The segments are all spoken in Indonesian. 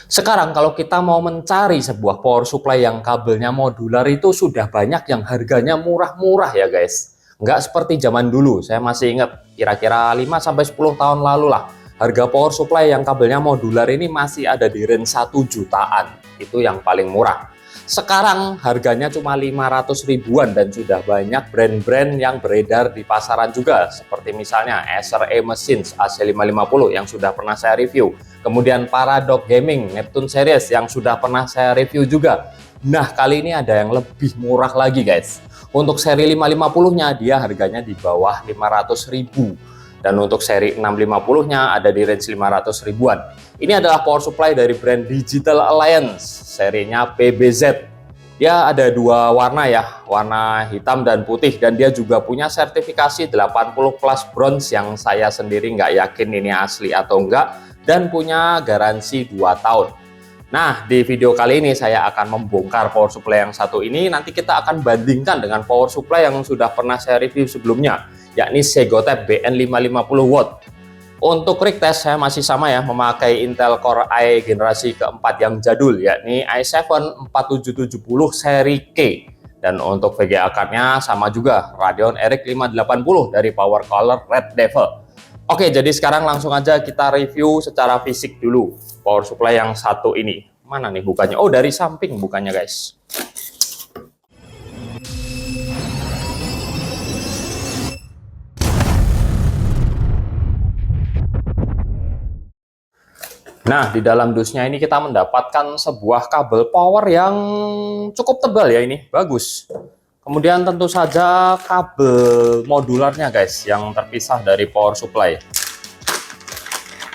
Sekarang kalau kita mau mencari sebuah power supply yang kabelnya modular itu sudah banyak yang harganya murah-murah ya guys. Nggak seperti zaman dulu, saya masih ingat kira-kira 5-10 tahun lalu lah. Harga power supply yang kabelnya modular ini masih ada di range 1 jutaan, itu yang paling murah. Sekarang harganya cuma 500 ribuan dan sudah banyak brand-brand yang beredar di pasaran juga. Seperti misalnya Acer E-Machines AC550 yang sudah pernah saya review. Kemudian Paradox Gaming Neptune Series yang sudah pernah saya review juga. Nah, kali ini ada yang lebih murah lagi guys. Untuk seri 550-nya dia harganya di bawah 500 ribu. Dan untuk seri 650-nya ada di range 500 ribuan. Ini adalah power supply dari brand Digital Alliance, serinya PBZ. Dia ada dua warna ya, warna hitam dan putih, dan dia juga punya sertifikasi 80 plus bronze yang saya sendiri nggak yakin ini asli atau enggak, dan punya garansi 2 tahun. Nah, di video kali ini saya akan membongkar power supply yang satu ini. Nanti kita akan bandingkan dengan power supply yang sudah pernah saya review sebelumnya, yakni Segotep BN550 Watt. Untuk rig test saya masih sama ya, memakai Intel Core i generasi keempat yang jadul, yakni i7 4770 seri K. Dan untuk VGA card-nya sama juga, Radeon RX 580 dari Power Color Red Devil. Oke, jadi sekarang langsung aja kita review secara fisik dulu power supply yang satu ini. Mana nih bukannya? Oh, dari samping bukannya guys. Nah, di dalam dusnya ini kita mendapatkan sebuah kabel power yang cukup tebal ya ini, bagus. Kemudian tentu saja kabel modularnya guys, yang terpisah dari power supply.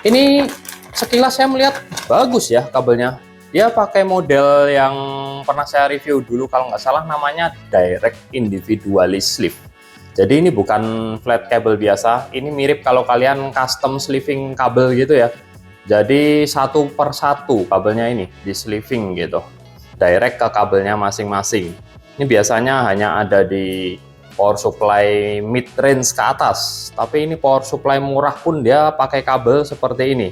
Ini sekilas saya melihat bagus ya kabelnya. Dia pakai model yang pernah saya review dulu, kalau nggak salah namanya Direct Individually Sleeve. Jadi ini bukan flat kabel biasa, ini mirip kalau kalian custom sleeving kabel gitu ya. Jadi satu per satu kabelnya ini di sleeving gitu, direct ke kabelnya masing-masing. Ini biasanya hanya ada di power supply mid range ke atas, tapi ini power supply murah pun dia pakai kabel seperti ini.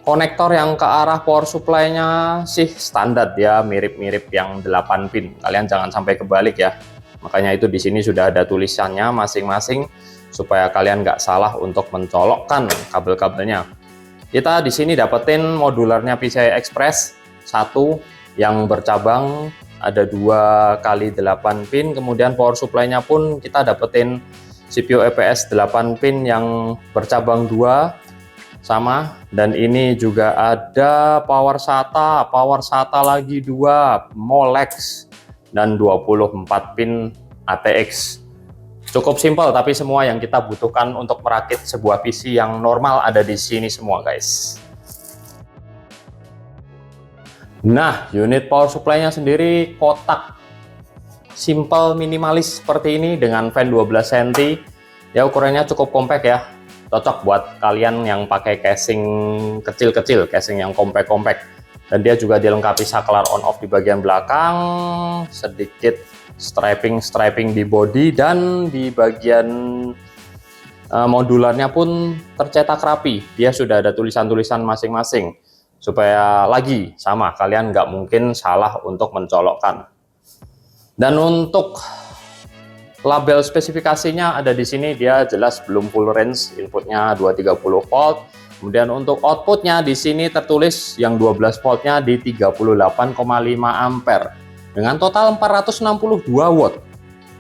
Konektor yang ke arah power supply-nya sih standar, dia mirip-mirip yang 8 pin. Kalian jangan sampai kebalik ya. Makanya itu di sini sudah ada tulisannya masing-masing supaya kalian nggak salah untuk mencolokkan kabel-kabelnya. Kita di sini dapetin modularnya PCI Express satu yang bercabang, ada 2 kali 8 pin. Kemudian power supply-nya pun kita dapetin CPU EPS 8 pin yang bercabang 2 sama. Dan ini juga ada power SATA lagi 2 Molex dan 24 pin ATX. Cukup simpel, tapi semua yang kita butuhkan untuk merakit sebuah PC yang normal ada di sini semua guys. Nah, unit power supply-nya sendiri kotak, simple, minimalis seperti ini dengan fan 12 cm. Ya, ukurannya cukup compact ya. Cocok buat kalian yang pakai casing kecil-kecil, casing yang compact-compact. Dan dia juga dilengkapi saklar on off di bagian belakang, sedikit striping di body, dan di bagian modularnya pun tercetak rapi. Dia sudah ada tulisan-tulisan masing-masing supaya lagi sama, kalian nggak mungkin salah untuk mencolokkan. Dan untuk label spesifikasinya ada di sini, dia jelas belum full range, inputnya 230 volt. Kemudian untuk outputnya di sini tertulis yang 12 voltnya di 38,5 ampere dengan total 462 watt.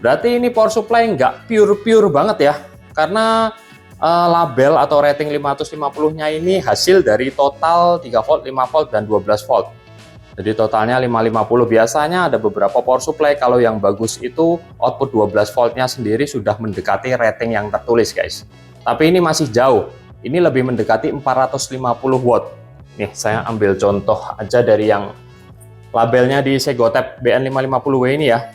Berarti ini power supply nggak pure banget ya, karena label atau rating 550-nya ini hasil dari total 3 volt, 5 volt, dan 12 volt. Jadi totalnya 550. Biasanya ada beberapa power supply kalau yang bagus itu output 12 voltnya sendiri sudah mendekati rating yang tertulis guys. Tapi ini masih jauh. Ini lebih mendekati 450 watt. Nih, saya ambil contoh aja dari yang labelnya di Segotep BN550W ini ya.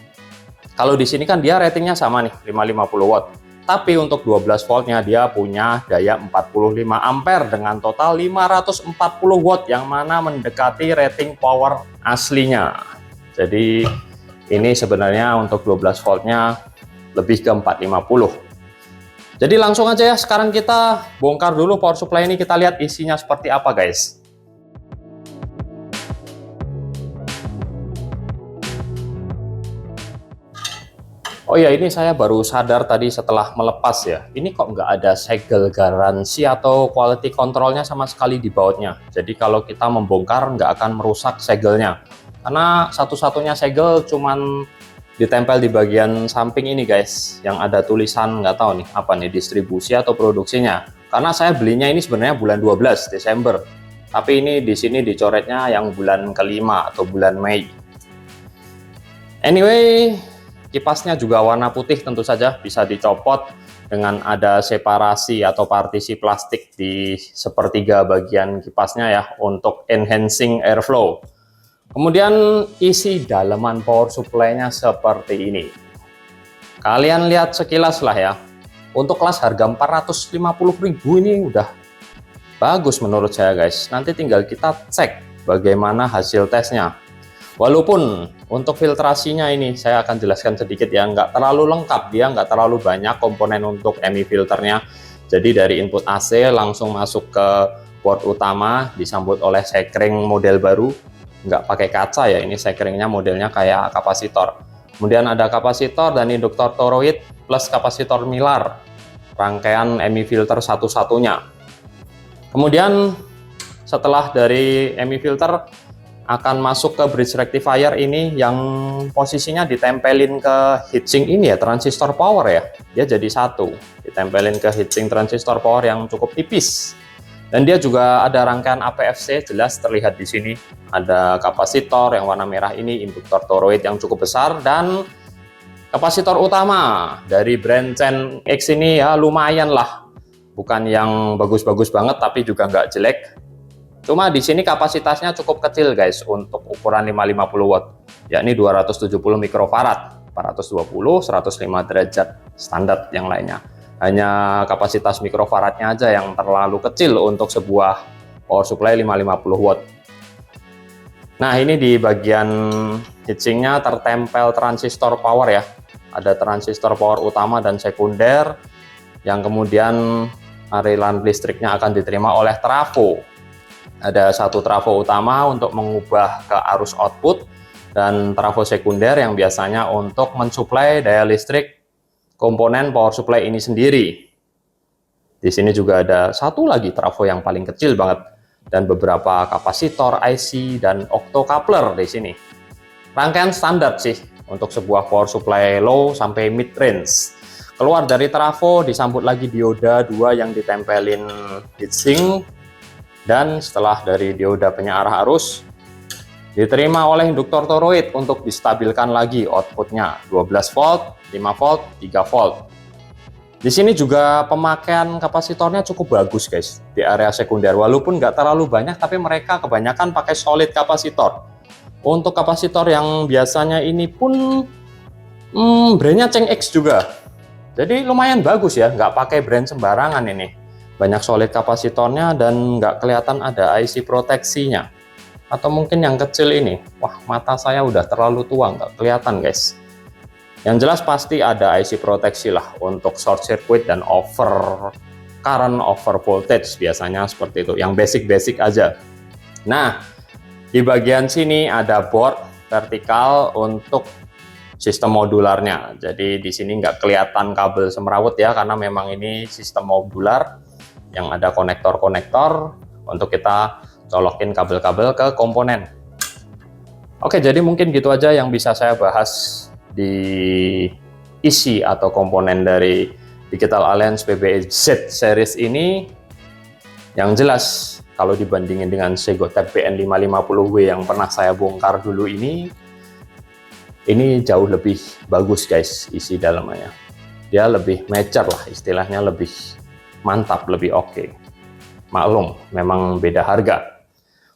Kalau di sini kan dia ratingnya sama nih, 550 watt. Tapi untuk 12 voltnya dia punya daya 45 ampere dengan total 540 watt yang mana mendekati rating power aslinya. Jadi ini sebenarnya untuk 12 voltnya lebih ke 450. Jadi langsung aja ya, sekarang kita bongkar dulu power supply ini, kita lihat isinya seperti apa guys. Oh ya, ini saya baru sadar tadi setelah melepas ya. Ini kok nggak ada segel garansi atau quality controlnya sama sekali di bautnya. Jadi kalau kita membongkar nggak akan merusak segelnya. Karena satu-satunya segel cuman ditempel di bagian samping ini guys. Yang ada tulisan nggak tahu nih apa nih, distribusi atau produksinya. Karena saya belinya ini sebenarnya bulan 12 Desember. Tapi ini di sini dicoretnya yang bulan kelima atau bulan Mei. Anyway, kipasnya juga warna putih, tentu saja bisa dicopot dengan ada separasi atau partisi plastik di sepertiga bagian kipasnya ya, untuk enhancing airflow. Kemudian isi daleman power supply-nya seperti ini. Kalian lihat sekilas lah ya. Untuk kelas harga 450.000 ini udah bagus menurut saya guys. Nanti tinggal kita cek bagaimana hasil tesnya. Walaupun untuk filtrasinya ini saya akan jelaskan sedikit ya, nggak terlalu lengkap, dia nggak terlalu banyak komponen untuk MI filternya. Jadi dari input AC langsung masuk ke port utama, disambut oleh sekring model baru, nggak pakai kaca ya, ini sekringnya modelnya kayak kapasitor. Kemudian ada kapasitor dan induktor toroid plus kapasitor Mylar, rangkaian MI filter satu-satunya. Kemudian setelah dari MI filter akan masuk ke bridge rectifier ini yang posisinya ditempelin ke heatsink ini ya, transistor power ya. Dia jadi satu, ditempelin ke heatsink transistor power yang cukup tipis. Dan dia juga ada rangkaian APFC, jelas terlihat di sini. Ada kapasitor yang warna merah ini, induktor toroid yang cukup besar, dan kapasitor utama dari brand Chen X ini ya lumayan lah. Bukan yang bagus-bagus banget, tapi juga nggak jelek. Cuma di sini kapasitasnya cukup kecil guys untuk ukuran 550 watt, yakni 270 mikrofarad, 420, 105 derajat standar yang lainnya. Hanya kapasitas mikrofaradnya aja yang terlalu kecil untuk sebuah power supply 550 watt. Nah, ini di bagian heatsinknya tertempel transistor power ya. Ada transistor power utama dan sekunder yang kemudian aliran listriknya akan diterima oleh trafo. Ada satu trafo utama untuk mengubah ke arus output dan trafo sekunder yang biasanya untuk mensuplai daya listrik komponen power supply ini sendiri. Di sini juga ada satu lagi trafo yang paling kecil banget dan beberapa kapasitor, IC, dan octocoupler di sini. Rangkaian standar sih untuk sebuah power supply low sampai mid range. Keluar dari trafo disambut lagi dioda 2 yang ditempelin heatsink. Dan setelah dari dioda penyearah arus, diterima oleh induktor toroid untuk distabilkan lagi outputnya 12 volt, 5 volt, 3 volt. Di sini juga pemakaian kapasitornya cukup bagus guys di area sekunder. Walaupun nggak terlalu banyak, tapi mereka kebanyakan pakai solid kapasitor. Untuk kapasitor yang biasanya ini pun brandnya Chen X juga. Jadi lumayan bagus ya, nggak pakai brand sembarangan ini. Banyak solid kapasitornya dan nggak kelihatan ada IC proteksinya. Atau mungkin yang kecil ini, wah mata saya udah terlalu tua, nggak kelihatan guys. Yang jelas pasti ada IC proteksi lah untuk short circuit dan over current, over voltage biasanya seperti itu, yang basic-basic aja. Nah, di bagian sini ada board vertikal untuk sistem modularnya. Jadi di sini nggak kelihatan kabel semrawut ya, karena memang ini sistem modular yang ada konektor-konektor untuk kita colokin kabel-kabel ke komponen. Oke, jadi mungkin gitu aja yang bisa saya bahas di isi atau komponen dari Digital Alliance PBZ series ini. Yang jelas kalau dibandingin dengan Segotep BN550W yang pernah saya bongkar dulu ini jauh lebih bagus guys isi dalamnya. Dia lebih mature lah istilahnya, lebih mantap, lebih oke. Maklum, memang beda harga.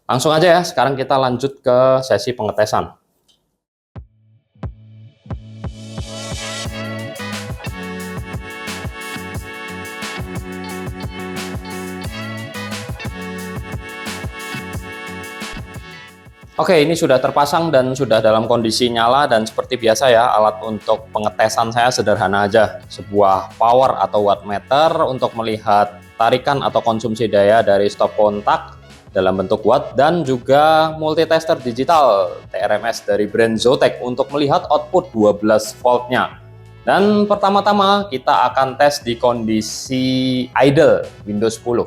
Langsung aja ya, sekarang kita lanjut ke sesi pengetesan. Oke, ini sudah terpasang dan sudah dalam kondisi nyala, dan seperti biasa ya, alat untuk pengetesan saya sederhana aja. Sebuah power atau wattmeter untuk melihat tarikan atau konsumsi daya dari stop kontak dalam bentuk watt, dan juga multitester digital TRMS dari brand Zotac untuk melihat output 12 voltnya. Dan pertama-tama kita akan tes di kondisi idle Windows 10.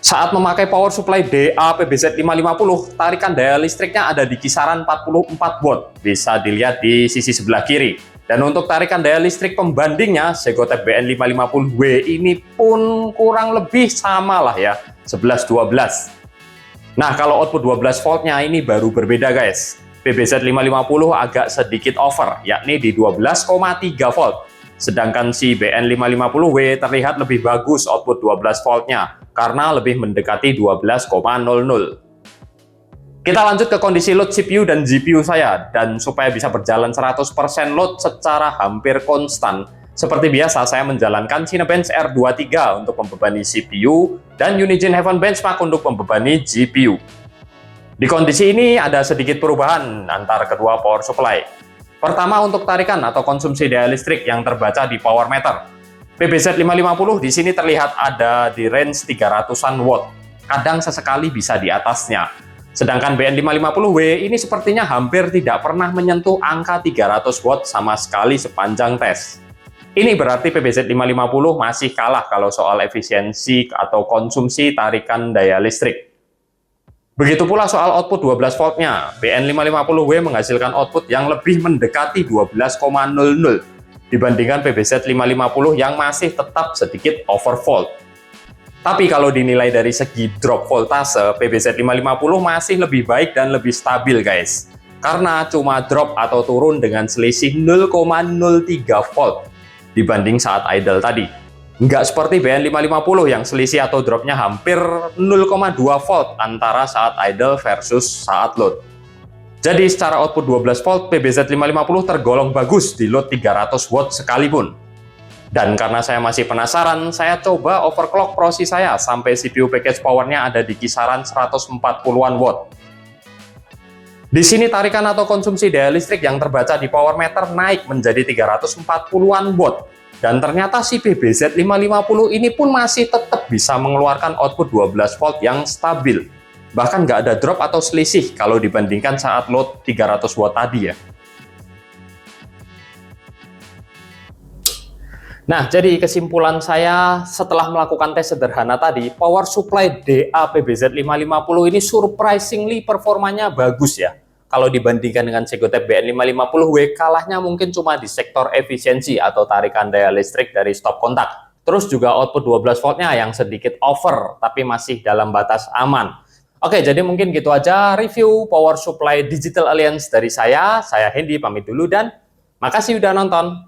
Saat memakai power supply DA PBZ550, tarikan daya listriknya ada di kisaran 44 watt. Bisa dilihat di sisi sebelah kiri. Dan untuk tarikan daya listrik pembandingnya, Segotep BN550W ini pun kurang lebih sama lah ya, 11-12. Nah, kalau output 12 voltnya ini baru berbeda guys. PBZ550 agak sedikit over, yakni di 12,3 volt. Sedangkan si BN550W terlihat lebih bagus output 12 voltnya, karena lebih mendekati 12,00. Kita lanjut ke kondisi load CPU dan GPU saya, dan supaya bisa berjalan 100% load secara hampir konstan, seperti biasa saya menjalankan Cinebench R23 untuk membebani CPU, dan Unigine Heaven Benchmark untuk membebani GPU. Di kondisi ini ada sedikit perubahan antara kedua power supply. Pertama untuk tarikan atau konsumsi daya listrik yang terbaca di power meter. PBZ550 di sini terlihat ada di range 300-an watt. Kadang sesekali bisa di atasnya. Sedangkan BN550W ini sepertinya hampir tidak pernah menyentuh angka 300 watt sama sekali sepanjang tes. Ini berarti PBZ550 masih kalah kalau soal efisiensi atau konsumsi tarikan daya listrik. Begitu pula soal output 12 voltnya, BN550W menghasilkan output yang lebih mendekati 12,00 dibandingkan PBZ550 yang masih tetap sedikit overvolt. Tapi kalau dinilai dari segi drop voltase, PBZ550 masih lebih baik dan lebih stabil guys. Karena cuma drop atau turun dengan selisih 0,03 volt dibanding saat idle tadi. Nggak seperti BN550 yang selisih atau dropnya hampir 0,2 volt antara saat idle versus saat load. Jadi secara output 12 volt, PBZ550 tergolong bagus di load 300 watt sekalipun. Dan karena saya masih penasaran, saya coba overclock prosi saya sampai CPU package powernya ada di kisaran 140-an watt. Di sini tarikan atau konsumsi daya listrik yang terbaca di power meter naik menjadi 340-an watt. Dan ternyata si PBZ550 ini pun masih tetap bisa mengeluarkan output 12 volt yang stabil. Bahkan nggak ada drop atau selisih kalau dibandingkan saat load 300 watt tadi ya. Nah, jadi kesimpulan saya setelah melakukan tes sederhana tadi, power supply DA PBZ550 ini surprisingly performanya bagus ya. Kalau dibandingkan dengan Segotep BN550W, kalahnya mungkin cuma di sektor efisiensi atau tarikan daya listrik dari stop kontak. Terus juga output 12 voltnya yang sedikit over, tapi masih dalam batas aman. Oke, jadi mungkin gitu aja review power supply Digital Alliance dari saya. Saya Hendy, pamit dulu dan makasih udah nonton.